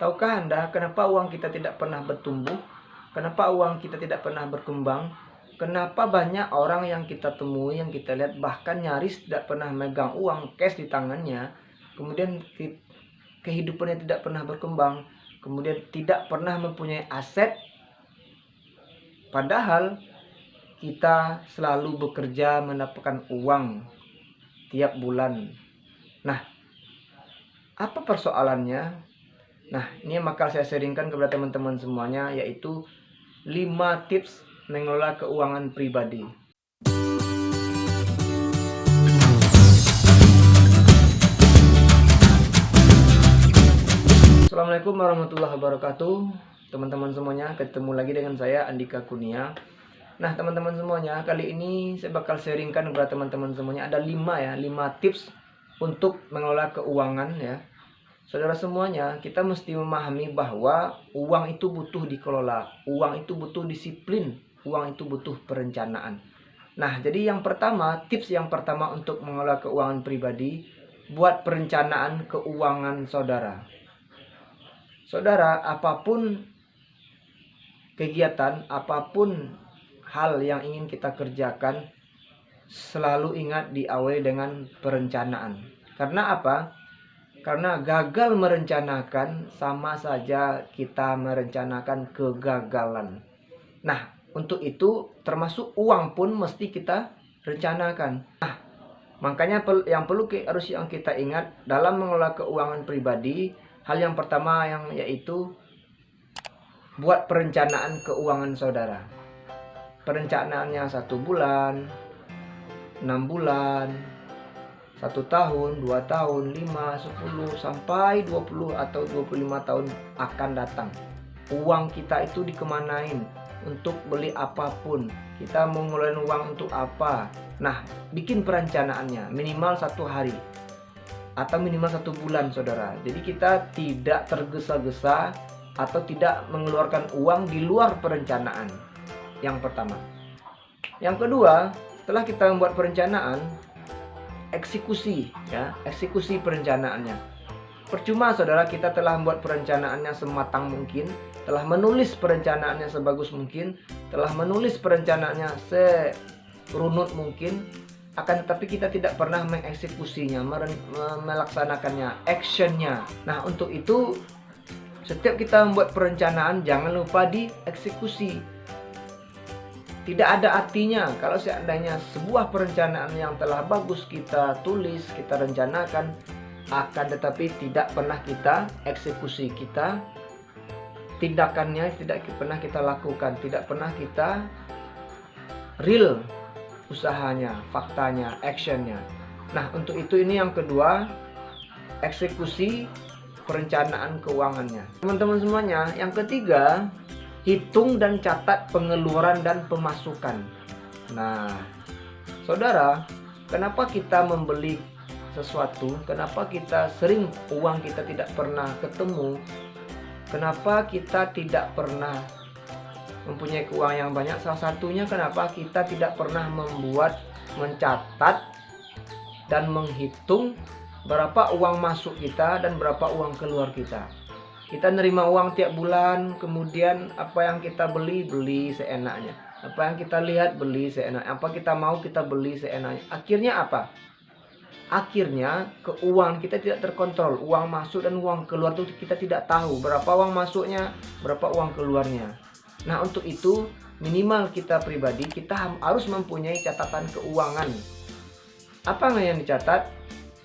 Tahukah Anda kenapa uang kita tidak pernah bertumbuh? Kenapa uang kita tidak pernah berkembang? Kenapa banyak orang yang kita temui, yang kita lihat bahkan nyaris tidak pernah megang uang cash di tangannya, kemudian kehidupannya tidak pernah berkembang, kemudian tidak pernah mempunyai aset, padahal kita selalu bekerja mendapatkan uang tiap bulan. Nah, apa persoalannya? Nah, ini yang bakal saya sharingkan kepada teman-teman semuanya, yaitu 5 tips mengelola keuangan pribadi. Assalamualaikum warahmatullahi wabarakatuh. Teman-teman semuanya, ketemu lagi dengan saya Andika Kurnia. Nah, teman-teman semuanya, kali ini saya bakal sharingkan kepada teman-teman semuanya ada 5 tips untuk mengelola keuangan ya. Saudara semuanya, kita mesti memahami bahwa uang itu butuh dikelola, uang itu butuh disiplin, uang itu butuh perencanaan. Nah, jadi tips yang pertama untuk mengelola keuangan pribadi, buat perencanaan keuangan saudara. Saudara, apapun kegiatan, apapun hal yang ingin kita kerjakan, selalu ingat diawali dengan perencanaan. Karena apa? Karena gagal merencanakan sama saja kita merencanakan kegagalan. Nah, untuk itu termasuk uang pun mesti kita rencanakan. Nah, makanya yang kita ingat dalam mengelola keuangan pribadi, hal yang pertama yaitu buat perencanaan keuangan saudara. Perencanaannya 1 bulan, 6 bulan, 1 tahun, 2 tahun, 5, 10, sampai 20 atau 25 tahun akan datang. Uang kita itu dikemanain, untuk beli apapun. Kita mau ngeluarin uang untuk apa? Nah, bikin perencanaannya minimal 1 hari atau minimal 1 bulan saudara. Jadi kita tidak tergesa-gesa atau tidak mengeluarkan uang di luar perencanaan. Yang pertama. Yang kedua, setelah kita membuat perencanaan, eksekusi perencanaannya. Percuma saudara kita telah membuat perencanaannya sematang mungkin, telah menulis perencanaannya sebagus mungkin, telah menulis perencanaannya serunut mungkin, akan tetapi kita tidak pernah mengeksekusinya, melaksanakannya, actionnya. Nah, untuk itu setiap kita membuat perencanaan jangan lupa dieksekusi. Tidak ada artinya kalau seandainya sebuah perencanaan yang telah bagus kita tulis, kita rencanakan, akan tetapi tidak pernah kita eksekusi, kita tindakannya tidak pernah kita lakukan, tidak pernah kita real usahanya, faktanya, actionnya. Nah, untuk itu ini yang kedua, eksekusi perencanaan keuangannya. Teman-teman semuanya, yang ketiga, hitung dan catat pengeluaran dan pemasukan. Nah, saudara, kenapa kita membeli sesuatu? Kenapa kita sering uang kita tidak pernah ketemu? Kenapa kita tidak pernah mempunyai keuangan yang banyak? Salah satunya kenapa kita tidak pernah mencatat dan menghitung berapa uang masuk kita dan berapa uang keluar kita. Kita nerima uang tiap bulan, kemudian apa yang kita beli seenaknya. Apa yang kita lihat beli seenaknya. Apa kita mau kita beli seenaknya. Akhirnya apa? Akhirnya keuangan kita tidak terkontrol. Uang masuk dan uang keluar itu kita tidak tahu berapa uang masuknya, berapa uang keluarnya. Nah, untuk itu minimal kita pribadi kita harus mempunyai catatan keuangan. Apa yang dicatat?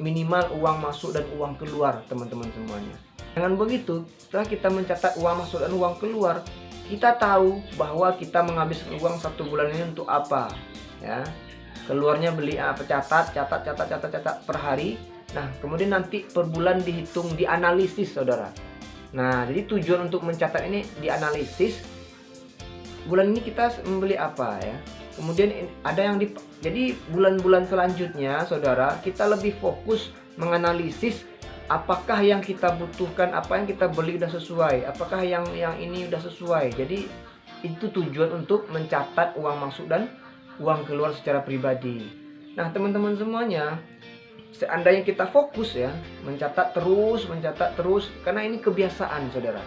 Minimal uang masuk dan uang keluar, teman-teman semuanya. Dengan begitu, setelah kita mencatat uang masuk dan uang keluar, kita tahu bahwa kita menghabiskan uang 1 bulan ini untuk apa, ya. Keluarnya beli apa, catat per hari. Nah, kemudian nanti per bulan dihitung, dianalisis, saudara. Nah, jadi tujuan untuk mencatat ini dianalisis. Bulan ini kita membeli apa, ya. Kemudian ada yang jadi bulan-bulan selanjutnya, saudara, kita lebih fokus menganalisis apakah yang kita butuhkan, apa yang kita beli udah sesuai, apakah yang ini udah sesuai. Jadi itu tujuan untuk mencatat uang masuk dan uang keluar secara pribadi. Nah, teman-teman semuanya, seandainya kita fokus ya, mencatat terus, karena ini kebiasaan saudara.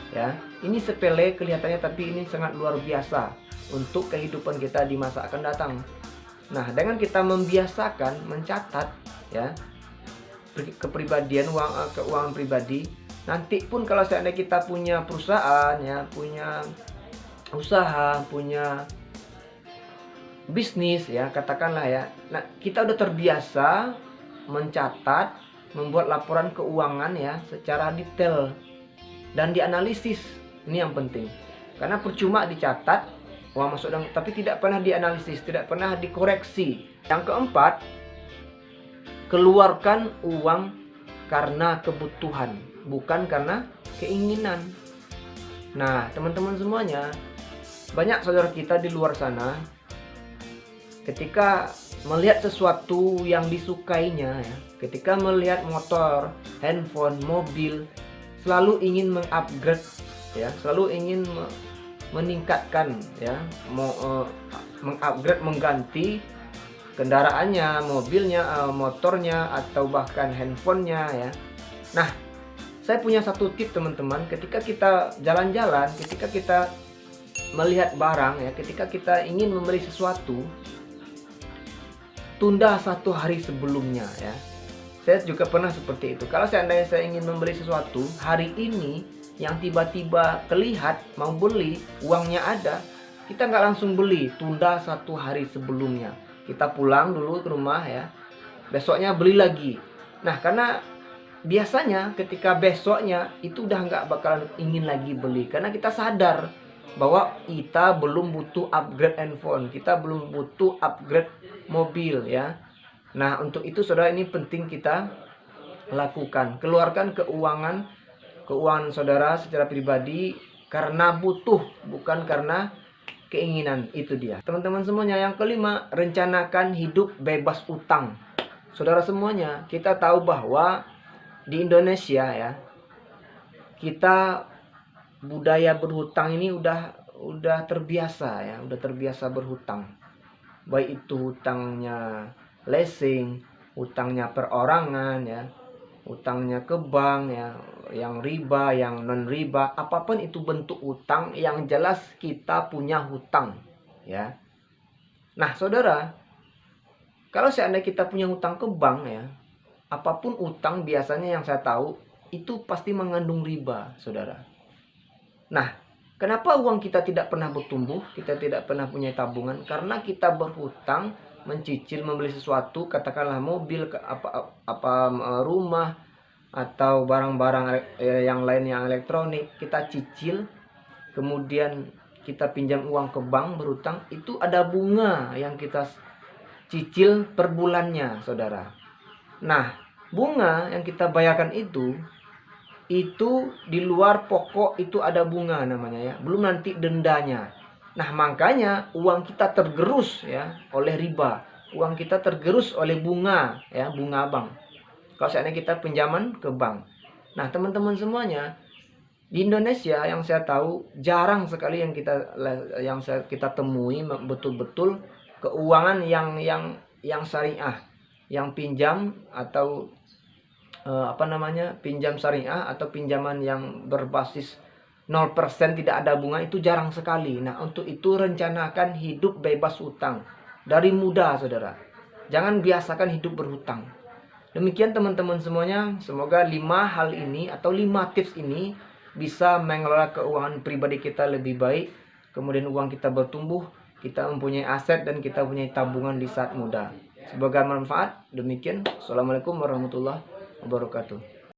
Ya, ini sepele kelihatannya tapi ini sangat luar biasa untuk kehidupan kita di masa akan datang. Nah, dengan kita membiasakan mencatat ya, kepribadian keuangan pribadi, nanti pun kalau seandainya kita punya perusahaan ya, punya usaha, punya bisnis ya, katakanlah ya. Nah, kita udah terbiasa mencatat, membuat laporan keuangan ya secara detail dan dianalisis. Ini yang penting. Karena percuma dicatat uang masuk dan tapi tidak pernah dianalisis, tidak pernah dikoreksi. Yang keempat, keluarkan uang karena kebutuhan, bukan karena keinginan. Nah, teman-teman semuanya, banyak saudara kita di luar sana ketika melihat sesuatu yang disukainya ya, ketika melihat motor, handphone, mobil, selalu ingin mengupgrade ya, selalu ingin meningkatkan ya, mengupgrade, mengganti kendaraannya, mobilnya, motornya, atau bahkan handphonenya ya. Nah, saya punya satu tip teman-teman, ketika kita jalan-jalan, ketika kita melihat barang ya, ketika kita ingin membeli sesuatu, tunda 1 hari sebelumnya ya. Saya juga pernah seperti itu. Kalau seandainya saya ingin membeli sesuatu hari ini, yang tiba-tiba terlihat mau beli, uangnya ada, kita nggak langsung beli, tunda 1 hari sebelumnya. Kita pulang dulu ke rumah ya, besoknya beli lagi. Nah, karena biasanya ketika besoknya itu udah nggak bakalan ingin lagi beli, karena kita sadar bahwa kita belum butuh upgrade handphone, kita belum butuh upgrade mobil ya. Nah, untuk itu saudara, ini penting kita lakukan. Keluarkan keuangan saudara secara pribadi karena butuh, bukan karena keinginan. Itu dia teman-teman semuanya. Yang kelima, rencanakan hidup bebas utang. Saudara semuanya, kita tahu bahwa di Indonesia ya, kita budaya berhutang ini udah terbiasa ya, udah terbiasa berhutang. Baik itu hutangnya leasing, hutangnya perorangan ya, hutangnya ke bank ya, yang riba, yang non riba, apapun itu bentuk hutang, yang jelas kita punya hutang ya. Nah, saudara, kalau seandainya kita punya hutang ke bank ya, apapun hutang biasanya yang saya tahu itu pasti mengandung riba, saudara. Nah, kenapa uang kita tidak pernah bertumbuh, kita tidak pernah punya tabungan? Karena kita berhutang, mencicil membeli sesuatu, katakanlah mobil, rumah, atau barang-barang yang lain yang elektronik, kita cicil, kemudian kita pinjam uang ke bank berhutang, itu ada bunga yang kita cicil per bulannya, saudara. Nah, bunga yang kita bayarkan itu di luar pokok itu ada bunga namanya ya, belum nanti dendanya. Nah, makanya uang kita tergerus ya oleh riba, uang kita tergerus oleh bunga ya, bunga bank kalau seandainya kita pinjaman ke bank. Nah, teman-teman semuanya, di Indonesia yang saya tahu jarang sekali yang kita temui betul-betul keuangan yang syariah, yang pinjam atau pinjam syariah atau pinjaman yang berbasis 0% tidak ada bunga, itu jarang sekali. Nah, untuk itu rencanakan hidup bebas utang dari muda, saudara. Jangan biasakan hidup berhutang. Demikian teman-teman semuanya, semoga 5 hal ini atau 5 tips ini bisa mengelola keuangan pribadi kita lebih baik. Kemudian uang kita bertumbuh, kita mempunyai aset dan kita mempunyai tabungan di saat muda. Semoga bermanfaat. Demikian, assalamualaikum warahmatullahi wabarakatuh.